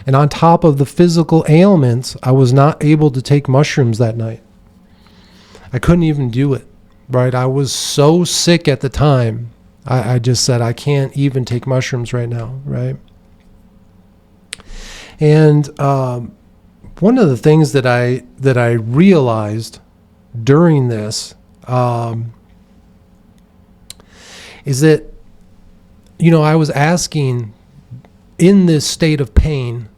And on top of the physical ailments, I was not able to take mushrooms that night. I couldn't even do it, right? I was so sick at the time. I just said, I can't even take mushrooms right now, right? And one of the things that I realized during this is that, I was asking, in this state of pain,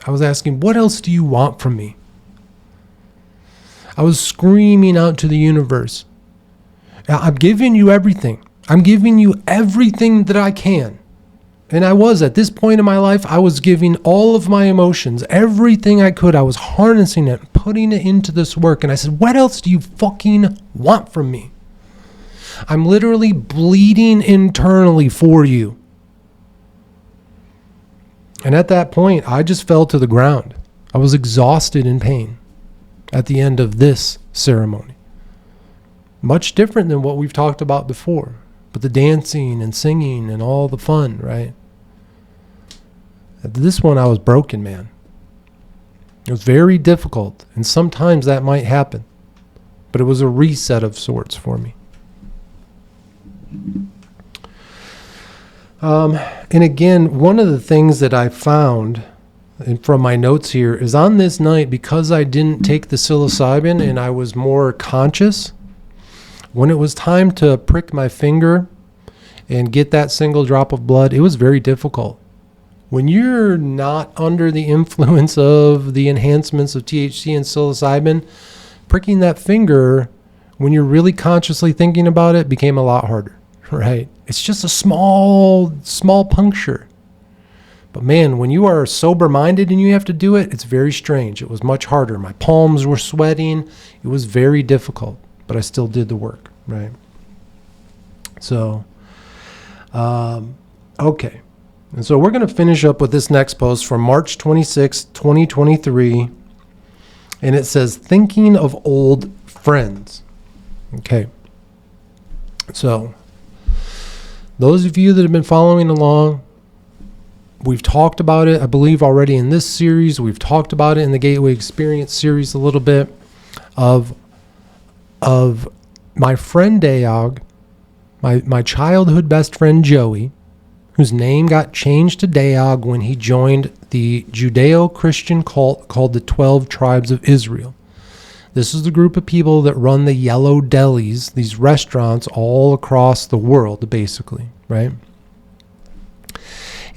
I was asking, what else do you want from me? I was screaming out to the universe, I'm giving you everything. I'm giving you everything that I can. And I was, at this point in my life, I was giving all of my emotions, everything I could. I was harnessing it, putting it into this work. And I said, what else do you fucking want from me? I'm literally bleeding internally for you. And at that point, I just fell to the ground. I was exhausted in pain at the end of this ceremony. Much different than what we've talked about before. But the dancing and singing and all the fun, right? At this one, I was broken, man. It was very difficult. And sometimes that might happen. But it was a reset of sorts for me. And again, one of the things that I found from my notes here is on this night, because I didn't take the psilocybin and I was more conscious, when it was time to prick my finger and get that single drop of blood, it was very difficult. When you're not under the influence of the enhancements of THC and psilocybin, pricking that finger, when you're really consciously thinking about it, became a lot harder, right? It's just a small puncture. But man, when you are sober-minded and you have to do it, it's very strange. It was much harder. My palms were sweating. It was very difficult, but I still did the work, right? So, okay. And so we're going to finish up with this next post from March 26, 2023. And it says, thinking of old friends. Okay. So, those of you that have been following along, we've talked about it, I believe, already in this series. We've talked about it in the Gateway Experience series a little bit of my friend Dayog, my childhood best friend Joey, whose name got changed to Dayog when he joined the Judeo-Christian cult called the 12 Tribes of Israel. This is the group of people that run the yellow delis, these restaurants all across the world, basically, right?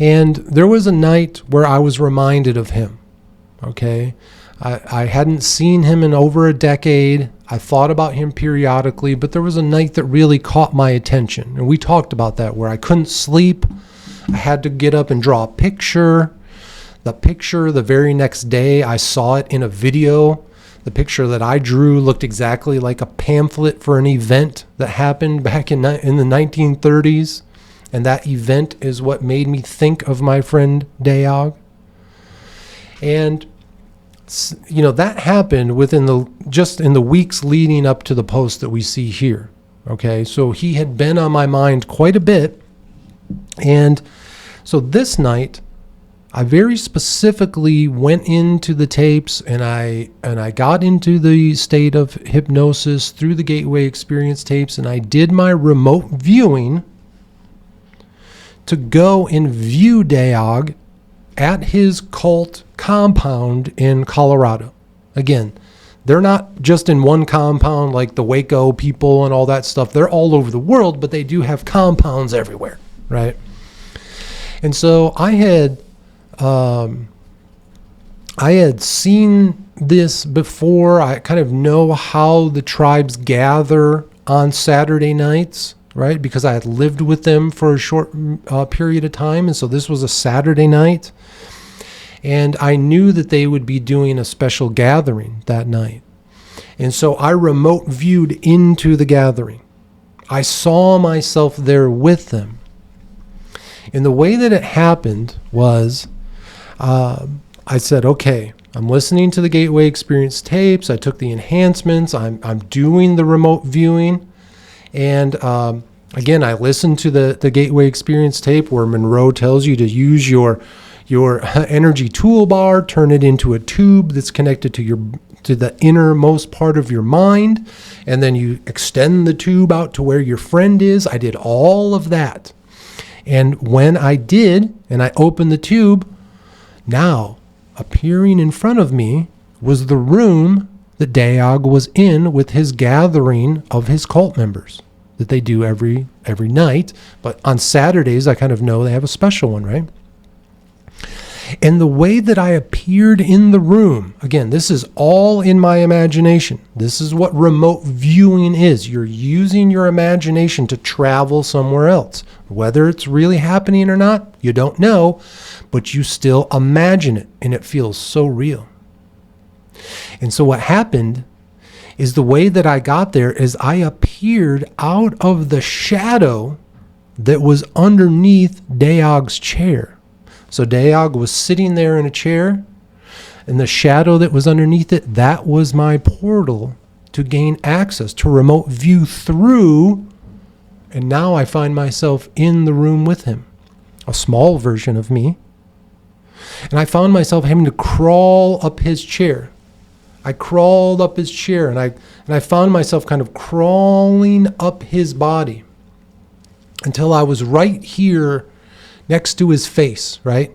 And there was a night where I was reminded of him, okay? I hadn't seen him in over a decade. I thought about him periodically, but there was a night that really caught my attention. And we talked about that, where I couldn't sleep. I had to get up and draw a picture. The picture, the very next day, I saw it in a video. The picture that I drew looked exactly like a pamphlet for an event that happened back in the 1930s. And that event is what made me think of my friend Dayog. And, you know, that happened just in the weeks leading up to the post that we see here. Okay, so he had been on my mind quite a bit. And so this night, I very specifically went into the tapes and I got into the state of hypnosis through the Gateway Experience tapes, and I did my remote viewing to go and view Dayog at his cult compound in Colorado. Again, they're not just in one compound like the Waco people and all that stuff. They're all over the world, but they do have compounds everywhere, right? And so I had seen this before. I kind of know how the tribes gather on Saturday nights, right? Because I had lived with them for a short period of time. And so this was a Saturday night. And I knew that they would be doing a special gathering that night. And so I remote viewed into the gathering. I saw myself there with them. And the way that it happened was, I said, okay, I'm listening to the Gateway Experience tapes. I took the enhancements. I'm doing the remote viewing. And again, I listened to the Gateway Experience tape where Monroe tells you to use your energy toolbar, turn it into a tube that's connected to the innermost part of your mind, and then you extend the tube out to where your friend is. I did all of that. And when I did, and I opened the tube, now appearing in front of me was the room that Dayog was in with his gathering of his cult members that they do every night. But on Saturdays, I kind of know they have a special one, right? And the way that I appeared in the room, again, this is all in my imagination. This is what remote viewing is. You're using your imagination to travel somewhere else. Whether it's really happening or not, you don't know, but you still imagine it, and it feels so real. And so what happened is the way that I got there is I appeared out of the shadow that was underneath Dayog's chair. So Daog was sitting there in a chair, and the shadow that was underneath it, that was my portal to gain access to remote view through. And now I find myself in the room with him, a small version of me. And I found myself having to crawl up his chair. I crawled up his chair, and I found myself kind of crawling up his body until I was right here next to his face, right?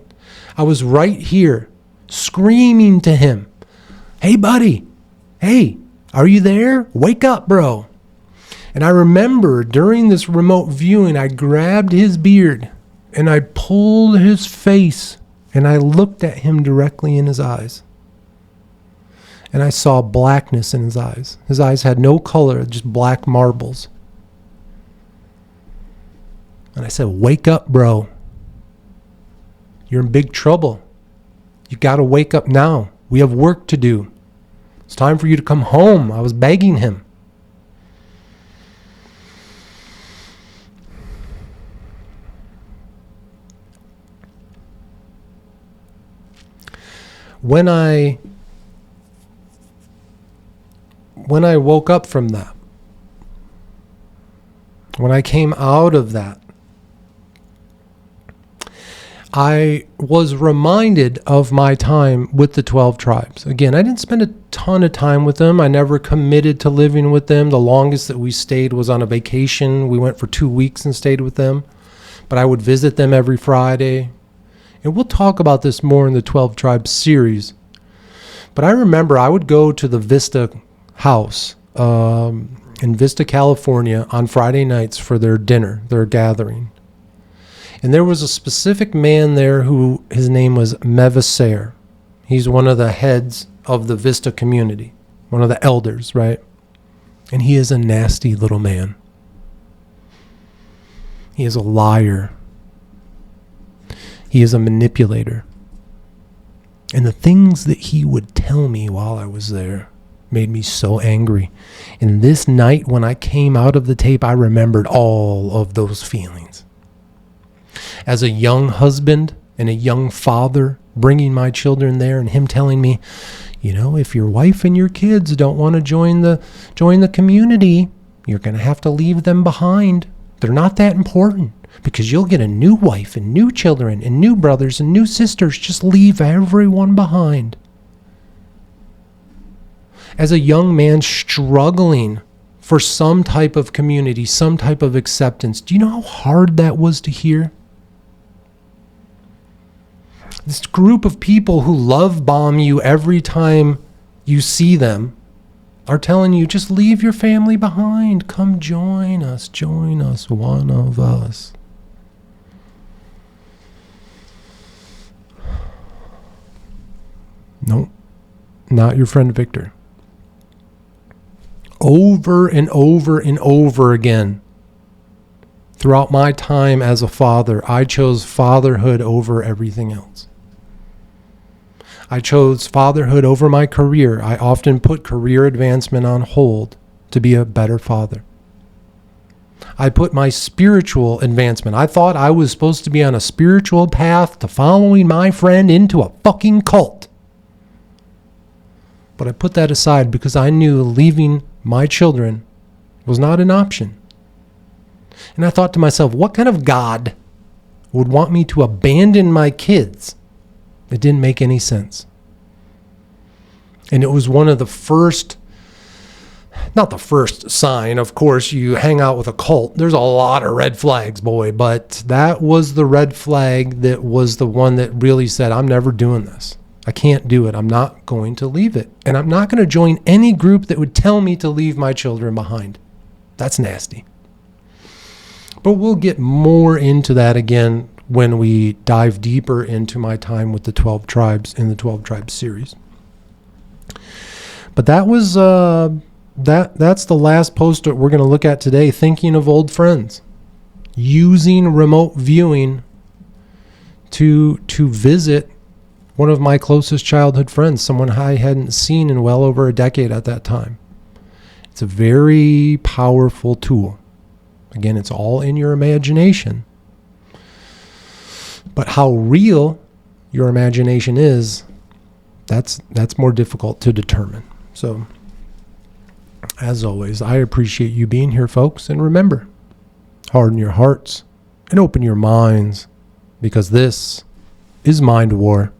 I was right here screaming to him, "Hey, buddy. Hey, are you there? Wake up, bro." And I remember during this remote viewing, I grabbed his beard and I pulled his face and I looked at him directly in his eyes. And I saw blackness in his eyes. His eyes had no color, just black marbles. And I said, "Wake up, bro. You're in big trouble. You got to wake up now. We have work to do. It's time for you to come home." I was begging him. When I woke up from that, when I came out of that, I was reminded of my time with the 12 tribes. Again, I didn't spend a ton of time with them. I never committed to living with them. The longest that we stayed was on a vacation. We went for 2 weeks and stayed with them. But I would visit them every Friday. And we'll talk about this more in the 12 Tribes series. But I remember I would go to the Vista house in Vista, California on Friday nights for their dinner, their gathering. And there was a specific man there who, his name was Mevaser. He's one of the heads of the Vista community, one of the elders, right? And he is a nasty little man. He is a liar. He is a manipulator. And the things that he would tell me while I was there made me so angry. And this night when I came out of the tape, I remembered all of those feelings. As a young husband and a young father, bringing my children there and him telling me, you know, if your wife and your kids don't want to join the community, you're going to have to leave them behind. They're not that important because you'll get a new wife and new children and new brothers and new sisters. Just leave everyone behind. As a young man struggling for some type of community, some type of acceptance, do you know how hard that was to hear? This group of people who love bomb you every time you see them are telling you, just leave your family behind. Come join us, one of us. Nope, not your friend Victor. Over and over and over again, throughout my time as a father, I chose fatherhood over everything else. I chose fatherhood over my career. I often put career advancement on hold to be a better father. I put my spiritual advancement. I thought I was supposed to be on a spiritual path to following my friend into a fucking cult. But I put that aside because I knew leaving my children was not an option. And I thought to myself, what kind of God would want me to abandon my kids? It didn't make any sense. And it was one of the first, not the first sign, of course, you hang out with a cult. There's a lot of red flags, boy, but that was the red flag that was the one that really said, I'm never doing this. I can't do it. I'm not going to leave it. And I'm not going to join any group that would tell me to leave my children behind. That's nasty. But we'll get more into that again when we dive deeper into my time with the 12 tribes in the 12 tribes series. But that was that's the last post that we're going to look at today, thinking of old friends, using remote viewing to visit one of my closest childhood friends, someone I hadn't seen in well over a decade at that time. It's a very powerful tool. Again, it's all in your imagination. But how real your imagination is, that's more difficult to determine. So, as always, I appreciate you being here, folks. And remember, harden your hearts and open your minds, because this is Mind War.